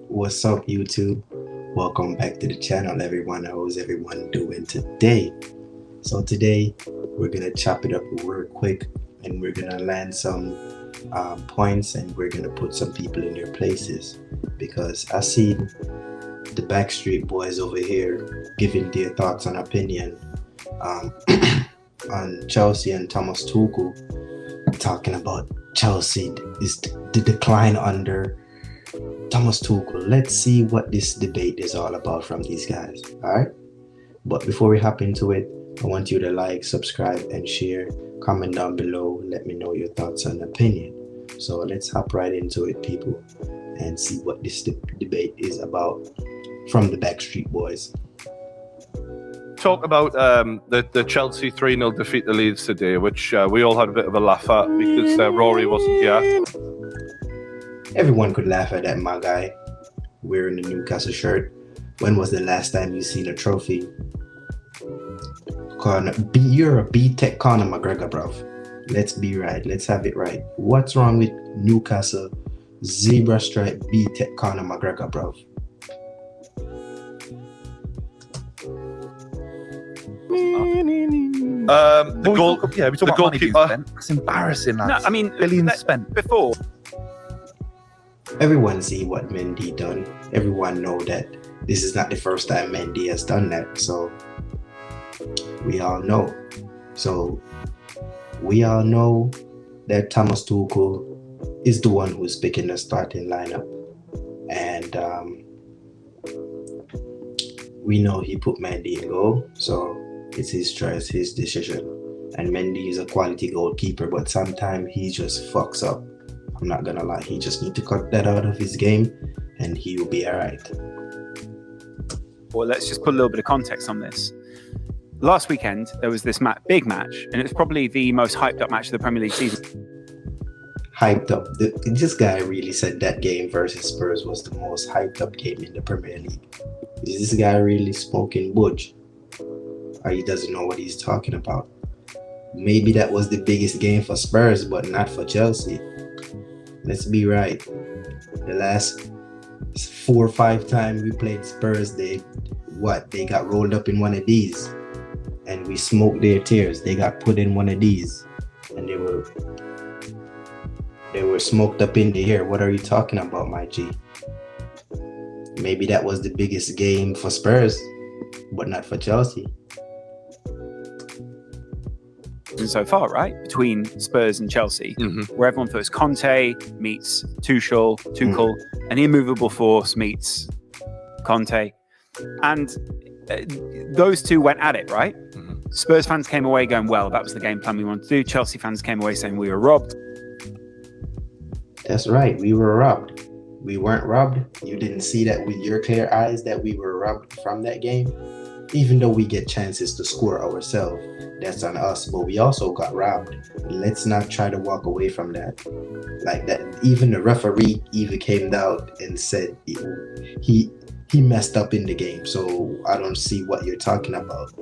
What's up, YouTube? Welcome back to the channel, everyone. How's everyone doing today? So today we're gonna chop it up real quick, and we're gonna land some points, and we're gonna put some people in their places because I see the Backstreet Boys over here giving their thoughts and opinion um, on Chelsea and Thomas Tuchel, talking about Chelsea is the decline under Thomas Tuchel. Let's see what this debate is all about from these guys. All right. But before we hop into it, I want you to like, subscribe, and share. Comment down below. Let me know your thoughts and opinion. So let's hop right into it, people, and see what this debate is about from the Backstreet Boys. Talk about the Chelsea 3-0 defeat to Leeds today, which we all had a bit of a laugh at because Rory wasn't here. Everyone could laugh at that, my guy, wearing the Newcastle shirt. When was the last time you seen a trophy? You're a B-Tech Conor McGregor, bro. Let's be right. Let's have it right. What's wrong with Newcastle zebra stripe B-Tech Conor McGregor, bro? The goalkeeper. That's embarrassing. Lads. No, I mean, billions spent before. Everyone see what Mendy done. Everyone know that this is not the first time Mendy has done that. So we all know. We all know that Thomas Tuchel is the one who's picking the starting lineup, and we know he put Mendy in goal. So it's his choice, his decision. And Mendy is a quality goalkeeper, but sometimes he just fucks up. I'm not gonna lie, he just need to cut that out of his game and he will be all right. Well, let's just put a little bit of context on this. Last weekend, there was this big match, and it was probably the most hyped up match of the Premier League season. Hyped up. This guy really said that game versus Spurs was the most hyped up game in the Premier League. Is this guy really smoking budge? Or he doesn't know what he's talking about? Maybe that was the biggest game for Spurs, but not for Chelsea. Let's be right. The last 4 or 5 times we played Spurs, they got rolled up in one of these, and we smoked their tears. They got put in one of these, and they were smoked up in the air. What are you talking about, my G? Maybe that was the biggest game for Spurs, but not for Chelsea. So far, right? Between Spurs and Chelsea, where everyone thought Conte meets Tuchel, an immovable force meets Conte. And those two went at it, right? Spurs fans came away going, well, that was the game plan we wanted to do. Chelsea fans came away saying we were robbed. That's right, we were robbed. We weren't robbed. You didn't see that with your clear eyes that we were robbed from that game? Even though we get chances to score ourselves, that's on us, but we also got robbed. Let's not try to walk away from that. Like that, even the referee even came out and said he messed up in the game. So I don't see what you're talking about.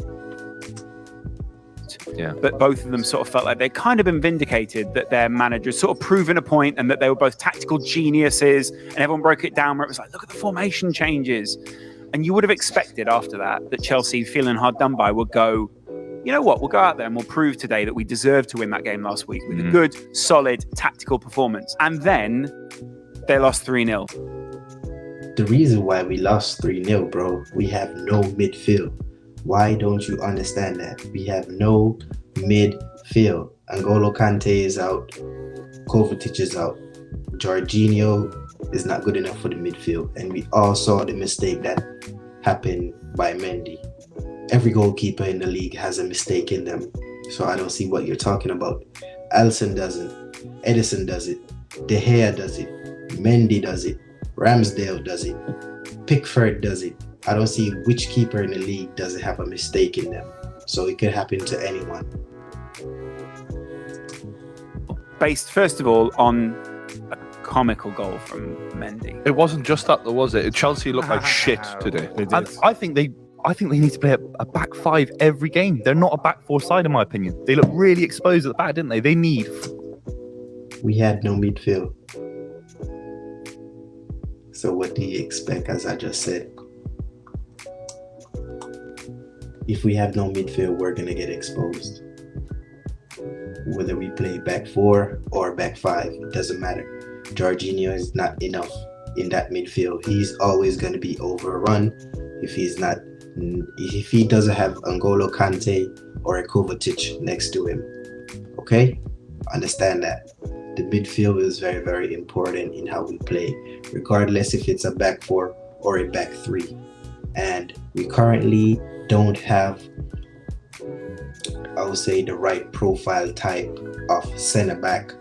Yeah. But both of them sort of felt like they'd kind of been vindicated, that their managers sort of proven a point, and that they were both tactical geniuses, and everyone broke it down where it was like, look at the formation changes. And you would have expected after that Chelsea, feeling hard done by, would go, you know what, we'll go out there and we'll prove today that we deserved to win that game last week with a good, solid, tactical performance. And then they lost 3-0. The reason why we lost 3-0, bro, we have no midfield. Why don't you understand that? We have no midfield. N'Golo Kante is out. Kovacic is out. Jorginho is not good enough for the midfield. And we all saw the mistake that happened by Mendy. Every goalkeeper in the league has a mistake in them. So I don't see what you're talking about. Alisson doesn't. Edison does it. De Gea does it. Mendy does it. Ramsdale does it. Pickford does it. I don't see which keeper in the league doesn't have a mistake in them. So it could happen to anyone. Based, first of all, on a comical goal from Mendy. It wasn't just that, though, was it? Chelsea looked like shit today. And I think they need to play a back five every game. They're not a back four side, in my opinion. They look really exposed at the back, didn't they? We had no midfield. So what do you expect, as I just said? If we have no midfield, we're going to get exposed. Whether we play back 4 or back 5, it doesn't matter. Jorginho is not enough in that midfield. He's always going to be overrun if he doesn't have N'Golo Kante or a Kovacic next to him. Okay? Understand that. The midfield is very, very important in how we play, regardless if it's a back 4 or a back 3. And we currently don't have, I would say, the right profile type of centre back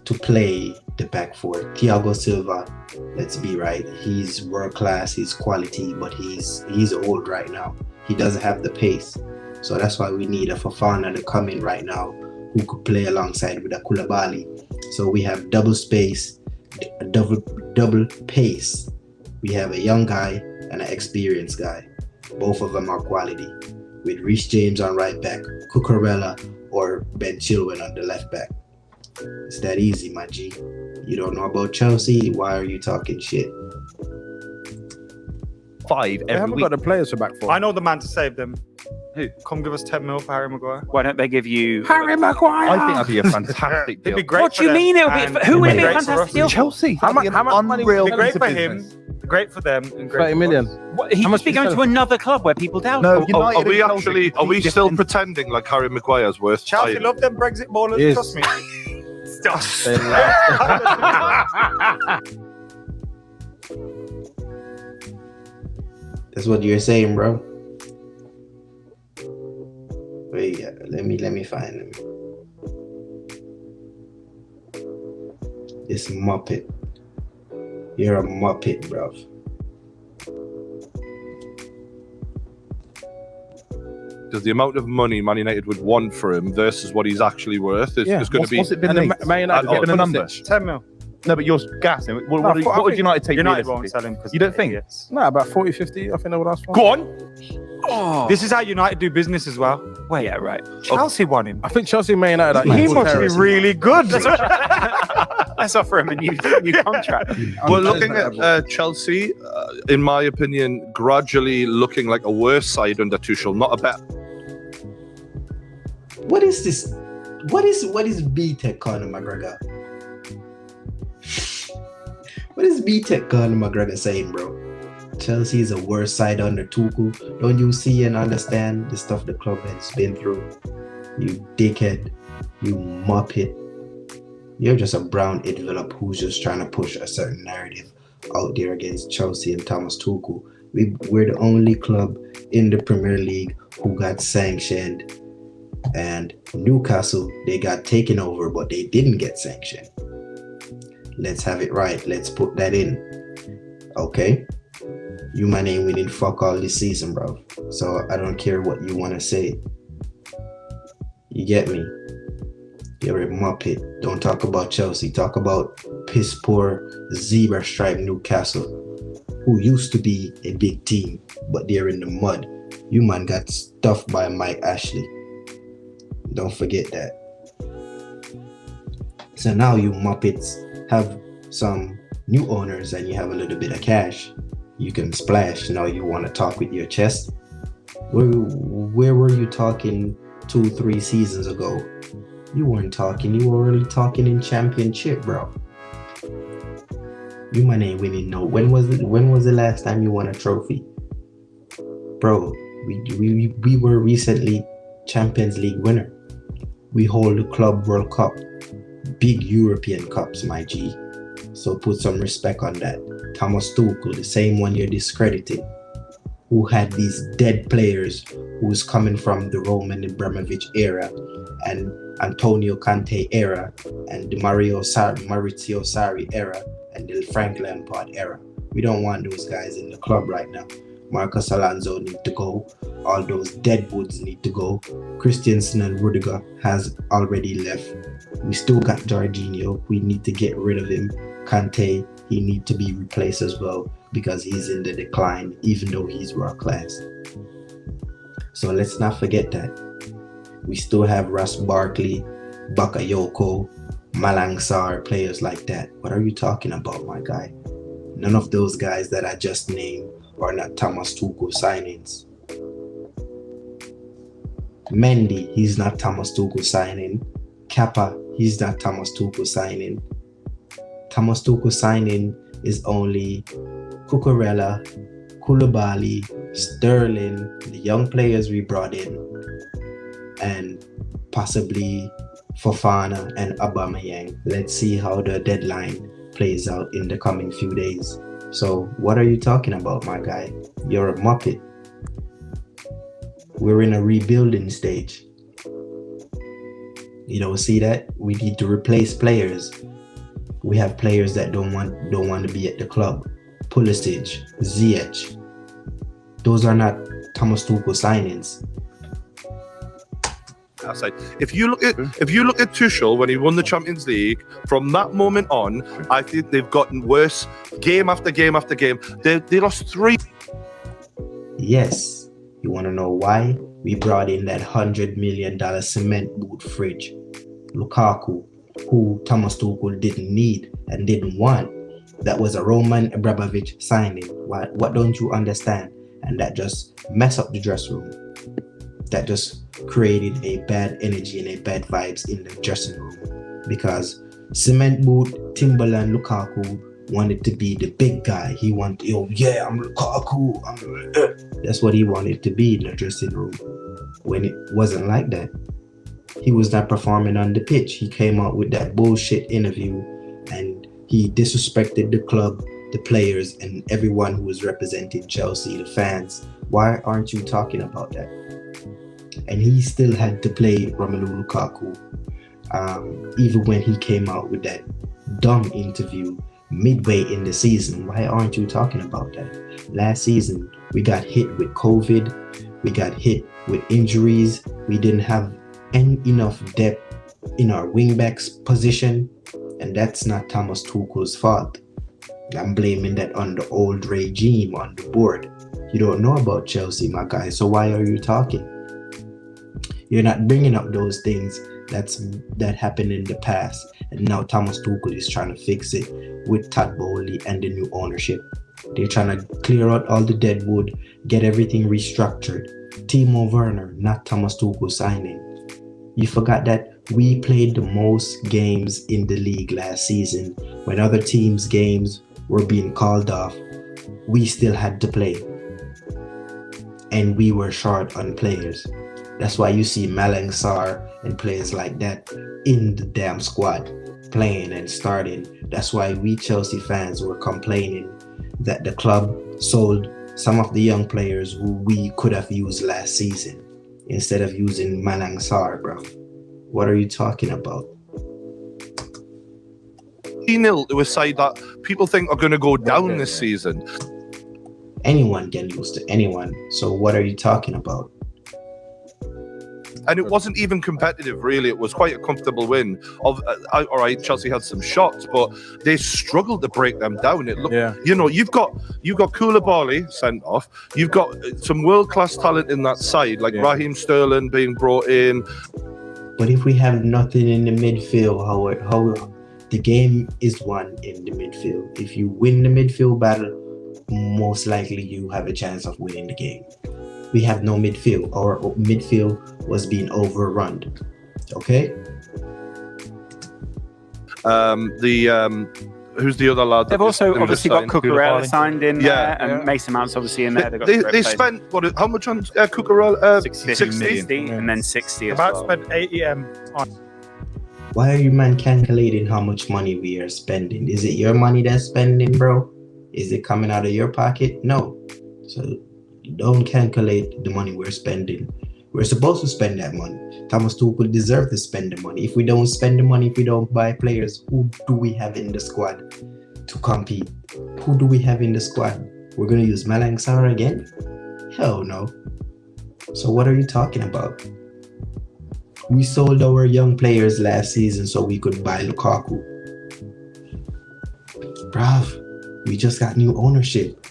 to play the back 4. Thiago Silva, let's be right, he's world class, he's quality, but he's old right now. He doesn't have the pace. So that's why we need a Fofana to come in right now who could play alongside with a Koulibaly. So we have double space, double pace. We have a young guy and an experienced guy. Both of them are quality. With Reece James on right back, Cucurella or Ben Chilwell on the left back. It's that easy, my G. You don't know about Chelsea? Why are you talking shit? 5 They every haven't week. got the players for back 4. I know the man to save them. Who? Come give us 10 mil for Harry Maguire. Why don't they give you Harry Maguire. I think that'd be a fantastic It'd deal. be great. What for do you them, mean it'll be? and Who would it it'd be a great for fantastic us. deal? Chelsea. How That'd be much money unreal It'd be great piece for of him. business. Great for them. And great 30 for million. us. What, he How must much be is going that? to another club where people doubt. No, him. United Are we and Chelsea actually? Are we completely still different. pretending like Harry Maguire's worth? Chelsea buying? love them Brexit ballers. Yes. Trust me. They love- That's what you're saying, bro. Wait, let me find him. This Muppet. You're a Muppet, bro. Because the amount of money Man United would want for him versus what he's actually worth is going to be. What's it been And then linked? Man United Has it get been a number? 10 mil. No, but you're gassing. What No, I would think United take? United realistically? won't sell him because You don't think? idiots. No, about 40, 50. I think they would ask for. Go on. Oh, This is how United do business as well. wait, yeah, right. Chelsea want him. I think Chelsea and Man United are He equal must be terraces. really good. Let's offer him a new contract. Well, looking at Chelsea, in my opinion, gradually looking like a worse side under Tuchel, not a better. What is this? What is B-Tech Conor McGregor? What is B-Tech Conor McGregor saying, bro? Chelsea is a worse side under Tuchel. Don't you see and understand the stuff the club has been through? You dickhead. You muppet. You're just a brown envelope who's just trying to push a certain narrative out there against Chelsea and Thomas Tuchel. We're the only club in the Premier League who got sanctioned, and Newcastle, they got taken over, but they didn't get sanctioned. Let's have it right. Let's put that in. Okay? You man ain't winning fuck all this season, bro. So I don't care what you want to say. You get me? You're a muppet. Don't talk about Chelsea. Talk about piss poor zebra stripe Newcastle, who used to be a big team, but they're in the mud. You man got stuffed by Mike Ashley. Don't forget that. So now you muppets have some new owners and you have a little bit of cash. You can splash. Now you want to talk with your chest. Where were you talking 2-3 seasons ago? You weren't talking. You were really talking in championship, bro. You man ain't winning no. When was the last time you won a trophy, bro? We were recently Champions League winner. We hold the Club World Cup, big European cups, my G. So put some respect on that. Thomas Tuchel, the same one you're discrediting, who had these dead players, who's coming from the Roman Abramovich era and Antonio Conte era and the Maurizio Sarri era and the Frank Lampard era. We don't want those guys in the club right now. Marcos Alonso need to go. All those deadwoods need to go. Christensen and Rudiger has already left. We still got Jorginho. We need to get rid of him. Kante, he need to be replaced as well because he's in the decline, even though he's world class. So let's not forget that. We still have Ross Barkley, Bakayoko, Malang Sarr, players like that. What are you talking about, my guy? None of those guys that I just named are not Thomas Tuchel signings. Mendy, he's not Thomas Tuchel signing. Kappa, he's not Thomas Tuchel signing. Thomas Tuchel signing is only Cucurella, Koulibaly, Sterling, the young players we brought in, and possibly Fofana and Aubameyang. Let's see how the deadline plays out in the coming few days. So what are you talking about, my guy? You're a muppet. We're in a rebuilding stage. You don't see that? We need to replace players. We have players that don't want to be at the club. Pulisic, Ziyech. Those are not Thomas Tuchel signings. Aside. If you look at Tuchel when he won the Champions League, from that moment on, I think they've gotten worse game after game after game. They lost 3. Yes. You want to know why? We brought in that $100 million cement boot fridge. Lukaku, who Thomas Tuchel didn't need and didn't want. That was a Roman Abramovich signing. What don't you understand? And that just messed up the dressing room. That just created a bad energy and a bad vibes in the dressing room. Because cement boot, Timberland, Lukaku wanted to be the big guy. He wanted, I'm Lukaku. That's what he wanted to be in the dressing room. When it wasn't like that. He was not performing on the pitch. He came out with that bullshit interview and he disrespected the club, the players, and everyone who was representing Chelsea, the fans. Why aren't you talking about that? And he still had to play Romelu Lukaku. Even when he came out with that dumb interview midway in the season. Why aren't you talking about that? Last season, we got hit with COVID. We got hit with injuries. We didn't have enough depth in our wingbacks position. And that's not Thomas Tuchel's fault. I'm blaming that on the old regime on the board. You don't know about Chelsea, my guy. So why are you talking? You're not bringing up those things that happened in the past. And now Thomas Tuchel is trying to fix it with Todd Bowley and the new ownership. They're trying to clear out all the dead wood, get everything restructured. Timo Werner, not Thomas Tuchel signing. You forgot that we played the most games in the league last season. When other teams' games were being called off, we still had to play. And we were short on players. That's why you see Malang Sarr and players like that in the damn squad, playing and starting. That's why we Chelsea fans were complaining that the club sold some of the young players who we could have used last season instead of using Malang Sarr, bro. What are you talking about? 3-0 to a side that people think are going to go down this season. Anyone can lose to anyone. So what are you talking about? And it wasn't even competitive, really. It was quite a comfortable win. All right, Chelsea had some shots, but they struggled to break them down. It looked, you've got Koulibaly sent off. You've got some world-class talent in that side, like Raheem Sterling being brought in. But if we have nothing in the midfield, how the game is won in the midfield. If you win the midfield battle, most likely you have a chance of winning the game. We have no midfield. Our midfield was being overrun. Okay? Who's the other lad? They've also obviously got Cucurella signed in there, and yeah. Mason Mount's obviously in there. They spent how much on Cucurella? 60 and then 60 as About well. spent 80 on. Why are you man calculating how much money we are spending? Is it your money that's spending, bro? Is it coming out of your pocket? No. So don't calculate the money we're spending. We're supposed to spend that money. Thomas Tuchel deserves to spend the money. If we don't spend the money, if we don't buy players, who do we have in the squad to compete? Who do we have in the squad? We're going to use Malang Sarr again? Hell no. So what are you talking about? We sold our young players last season so we could buy Lukaku. Bruv, we just got new ownership.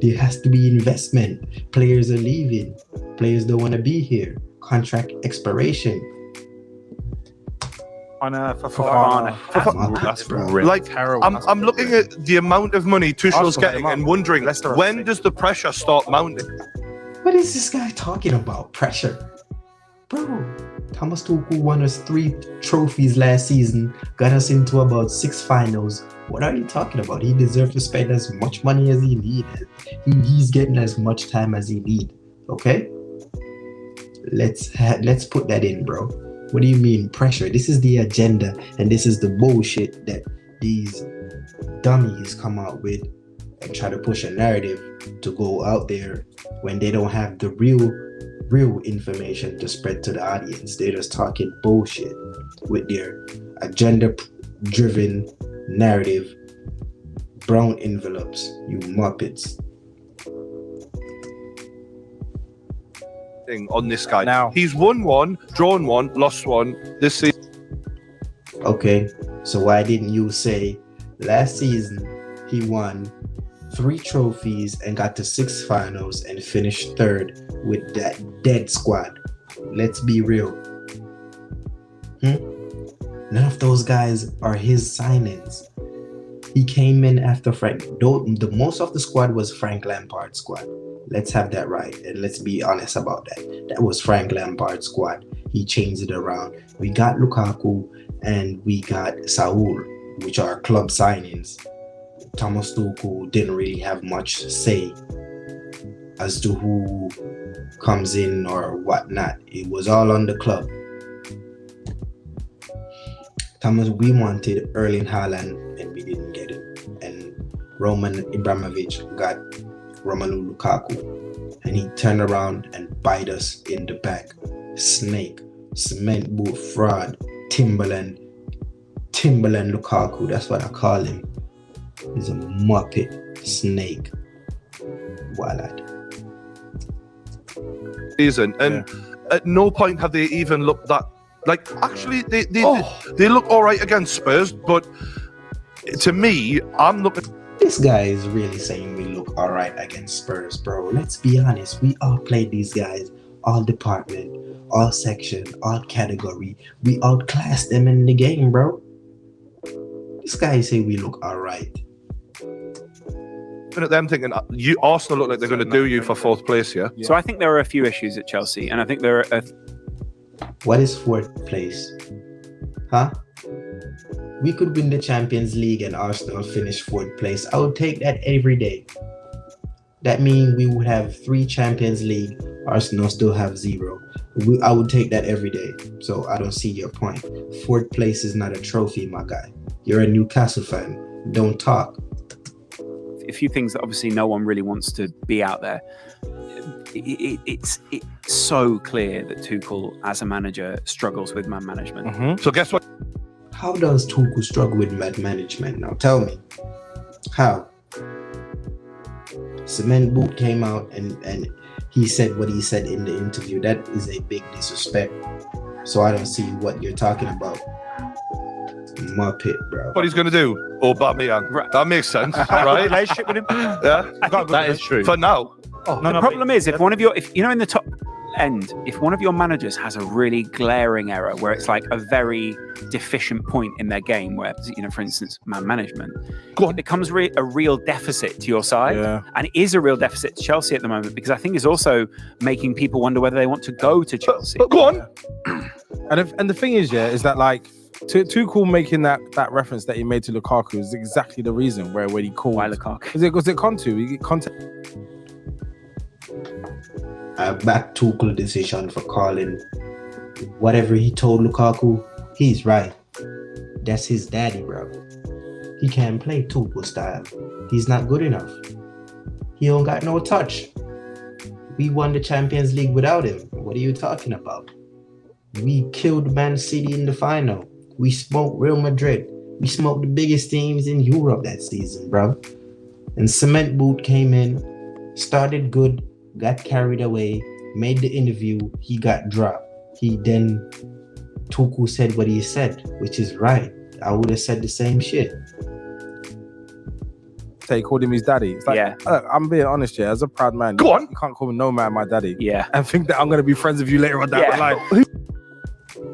There has to be investment. Players are leaving. Players don't want to be here. Contract expiration. on Fofana. Muppets, That's bro. really Like, Terrible. I'm looking at the amount of money Tuchel's Arsenal had getting him and up. wondering Leicester are when sick. does the pressure start mounting? What is this guy talking about? Pressure. Bro, Thomas Tuchel won us 3 trophies last season, got us into about 6 finals. What are you talking about? He deserved to spend as much money as he needed. He's getting as much time as he need. Okay? Let's put that in, bro. What do you mean pressure? This is the agenda, and this is the bullshit that these dummies come out with and try to push a narrative to go out there when they don't have the real information to spread to the audience. They're just talking bullshit with their agenda-driven narrative. Brown envelopes, you Muppets. On this guy. Now- He's won 1, drawn 1, lost 1 this season. Okay, so why didn't you say last season he won 3 trophies and got to 6 finals and finished 3rd with that dead squad? Let's be real. None of those guys are his signings. He came in after Frank. The most of the squad was Frank Lampard's squad. Let's have that right, and let's be honest about that. That was Frank Lampard's squad. He changed it around. We got Lukaku and we got Saul, which are club signings. Thomas Tuchel didn't really have much say as to who comes in or whatnot. It was all on the club. We wanted Erling Haaland and we didn't get him. And Roman Abramovich got Romelu Lukaku. And he turned around and bite us in the back. Snake, cement boot fraud, Timberland Lukaku. That's what I call him. He's a Muppet snake. Wallet. Season. And at no point have they even looked that. Like, actually, they look all right against Spurs, but to me, I'm looking. This guy is really saying we look all right against Spurs, bro. Let's be honest. We all played these guys, all department, all section, all category. We outclassed them in the game, bro. This guy say we look all right. At them thinking, Arsenal look like they're going to do you for 4th place, yeah? So I think there are a few issues at Chelsea, and I think there are What is 4th place? Huh? We could win the Champions League and Arsenal finish 4th place. I would take that every day. That means we would have 3 Champions League. Arsenal still have 0. I would take that every day. So I don't see your point. 4th place is not a trophy, my guy. You're a Newcastle fan. Don't talk. a few things that obviously no one really wants to be out there. It's so clear that Tuchel, as a manager, struggles with man management. Mm-hmm. So guess what? How does Tuchel struggle with man management? Now tell me. How? Cement Boot came out and he said what he said in the interview. That is a big disrespect. So I don't see what you're talking about. Muppet, bro. What he's going to do? Aubameyang. Right. That makes sense, right? Relationship with him. Yeah, That is true. for now. The problem is, if one of your, if you know, in the top end, if one of your managers has a really glaring error where it's like a very deficient point in their game, where, you know, for instance, man management, it becomes a real deficit to your side. Yeah. And it is a real deficit to Chelsea at the moment, because I think it's also making people wonder whether they want to go to Chelsea. But go on. And the thing is, is that like Tuchel making that reference that he made to Lukaku is exactly the reason when he called. Why Lukaku? Was it Conte? He Conte. I back Tuchel decision for calling whatever he told Lukaku. He's right. That's his daddy, bro. He can't play Tuchel style. He's not good enough. He don't got no touch. We won the Champions League without him. What are you talking about? We killed Man City in the final. We smoked Real Madrid. We smoked the biggest teams in Europe that season, bro. And Cement Boot came in, started good, got carried away, made the interview, he got dropped. Tuchel said what he said, which is right. I would have said the same shit. He called him his daddy. It's like, Yeah. I'm being honest, as a proud man. Go on. You can't call no man my daddy. Yeah. And think that I'm going to be friends with you later on down the line.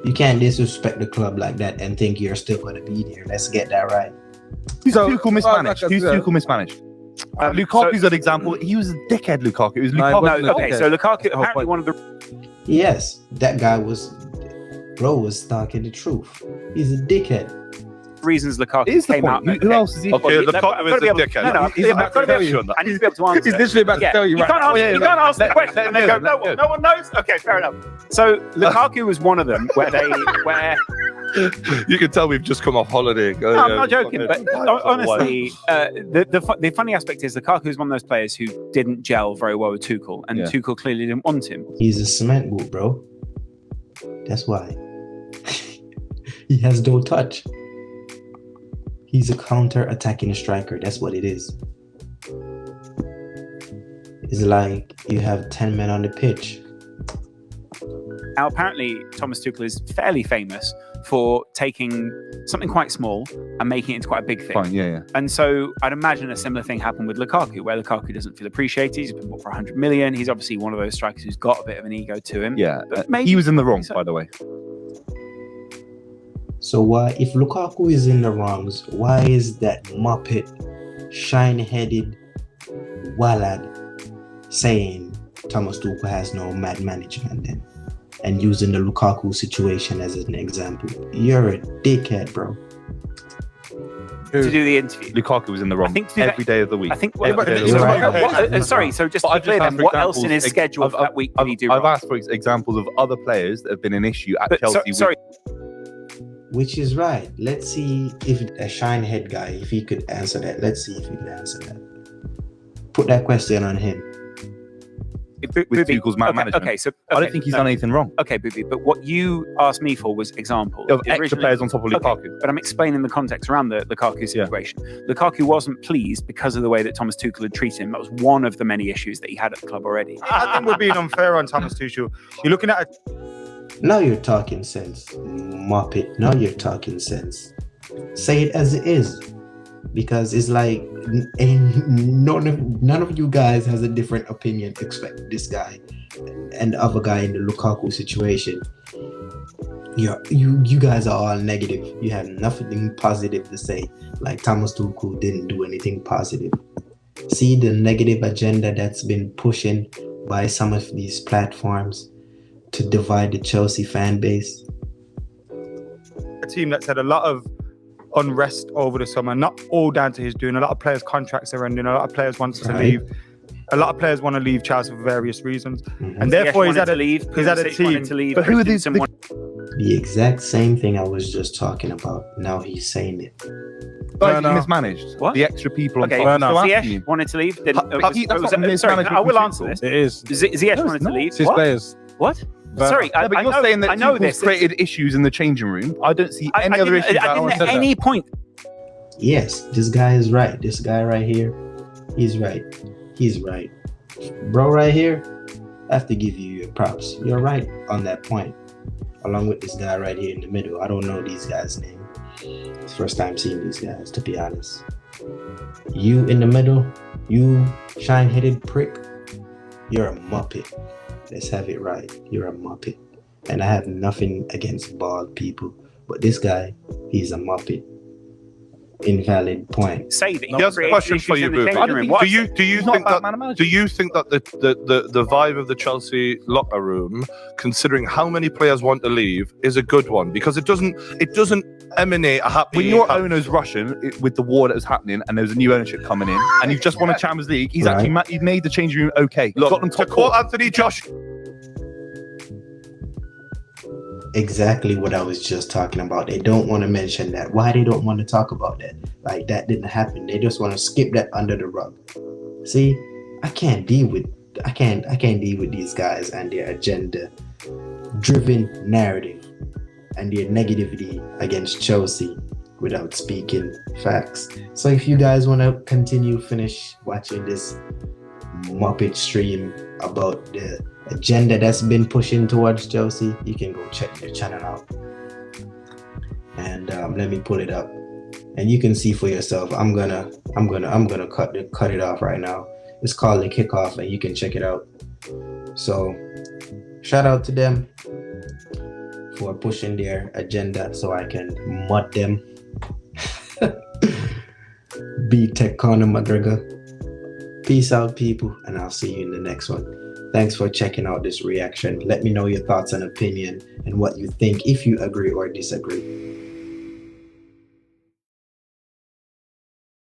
You can't disrespect the club like that and think you're still going to be there. Let's get that right. Who's So, Tuchel mismanaged? like I Who's said- Tuchel mismanaged? Lukaku's an example. He was a dickhead, Lukaku. It was No, he Lukaku. wasn't. No, okay, so Lukaku That's the whole apparently point. one of the Yes, that guy was talking the truth. He's a dickhead. reasons Lukaku Is the came out. point? Who else is he? Okay, I've Lukaku gotta is be a able- dickhead. No, He's I've about got to to tell be you. able. I need to be able to answer. He's literally about to tell you right can't now. answer, you can't ask the question and then go, Let him go. no one knows. Okay, fair enough. So Lukaku was one of them where You can tell we've just come off holiday. no, I'm not joking, but honestly, the funny aspect is Lukaku is one of those players who didn't gel very well with Tuchel, and Yeah. Tuchel clearly didn't want him. He's a cement boot, bro. That's why. He has no touch. He's a counter-attacking striker. That's what it is. It's like you have 10 men on the pitch. Now, apparently, Thomas Tuchel is fairly famous for taking something quite small and making it into quite a big thing. Fine, yeah. And so I'd imagine a similar thing happened with Lukaku, where Lukaku doesn't feel appreciated. He's been bought for 100 million. He's obviously one of those strikers who's got a bit of an ego to him. Yeah. But maybe- He was in the wrong, so. by the way. So why, if Lukaku is in the wrongs, why is that muppet, shine-headed wallad saying Thomas Tuchel has no mad management then? And using the Lukaku situation as an example. You're a dickhead, bro. To do the interview. Lukaku was in the wrong I think to do that- every day of the week. I think. Every day of the You're week. right. Sorry, so just But to I've be clear just asked then, for what else in examples. his schedule for that week did he do I've wrong? asked for examples of other players that have been an issue at But Chelsea. sorry, Which is right. Let's see if a shine-head guy, if he could answer that. Let's see if he could answer that. Put that question on him. with Booby, Tuchel's man management. Okay, so I don't think he's done anything wrong. Okay, Booby, but what you asked me for was examples Of extra Originally- players on top of Okay, Lukaku. but I'm explaining the context around the Lukaku situation. Lukaku wasn't pleased because of the way that Thomas Tuchel had treated him. That was one of the many issues that he had at the club already. I think we're being unfair on Thomas Tuchel. You're looking at Now you're talking sense, Muppet. Now you're talking sense. Say it as it is, because it's like none of you guys has a different opinion. Expect this guy and the other guy in the Lukaku situation. You guys are all negative. You have nothing positive to say. Like Thomas Tuchel didn't do anything positive. See the negative agenda that's been pushing by some of these platforms to divide the Chelsea fan base. a team that's had a lot of unrest over the summer, not all down to his doing. A lot of players' contracts are ending. A lot of players want to Right. leave. A lot of players want to leave Chelsea for various reasons. Mhm. And therefore, he's Ziyech at wanted a to leave. he's at a Pulisic wanted team. to leave. But who are these? Christensen The exact same thing I was just talking about. Now he's saying it. Guys, Werner. he mismanaged. What? The extra people on Okay, top. Werner. I'm still asking you. Ziyech wanted to leave. Didn't, That's not sorry, mismanagement I will from answer Tuchel. this. It is. Ziyech No, wanted it's to not. leave. It's his What? players. What? Werner. Sorry, No, but I you're know, saying that I know Tuchel's this. created issues in the changing room. I don't see any other issues. I didn't said at that. any point. Yes, this guy is right. This guy right here, he's right. He's right. Bro right here, I have to give you your props. You're right on that point. Along with this guy right here in the middle. I don't know these guys' name. It's first time seeing these guys, to be honest. You in the middle, you shine-headed prick, you're a muppet. Let's have it right. You're a muppet. And I have nothing against bald people, but this guy, he's a muppet. Invalid point. Say that He has a question for you, Booby. Do you He's not think a bad that man manager. do you think that the vibe of the Chelsea locker room, considering how many players want to leave, is a good one? Because it doesn't emanate a happy. When your owner's Russian with the war that was happening and there's a new ownership coming in and you've just won a Champions League, he's Right. actually he's made the changing room okay. Look, Got them to top quote four. Anthony Josh, Exactly what I was just talking about. They don't want to mention that. Why they don't want to talk about that? Like that didn't happen. They just want to skip that under the rug. See, I can't deal with these guys and their agenda driven narrative and their negativity against Chelsea without speaking facts. So if you guys want to finish watching this Muppet stream about the agenda that's been pushing towards Chelsea, you can go check the channel out. And let me pull it up, and you can see for yourself. I'm gonna cut it off right now. It's called The Kickoff, and you can check it out. So shout out to them who are pushing their agenda so I can mud them. Be Tech Conor McGregor. Peace out, people, and I'll see you in the next one. Thanks for checking out this reaction. Let me know your thoughts and opinion and what you think, if you agree or disagree.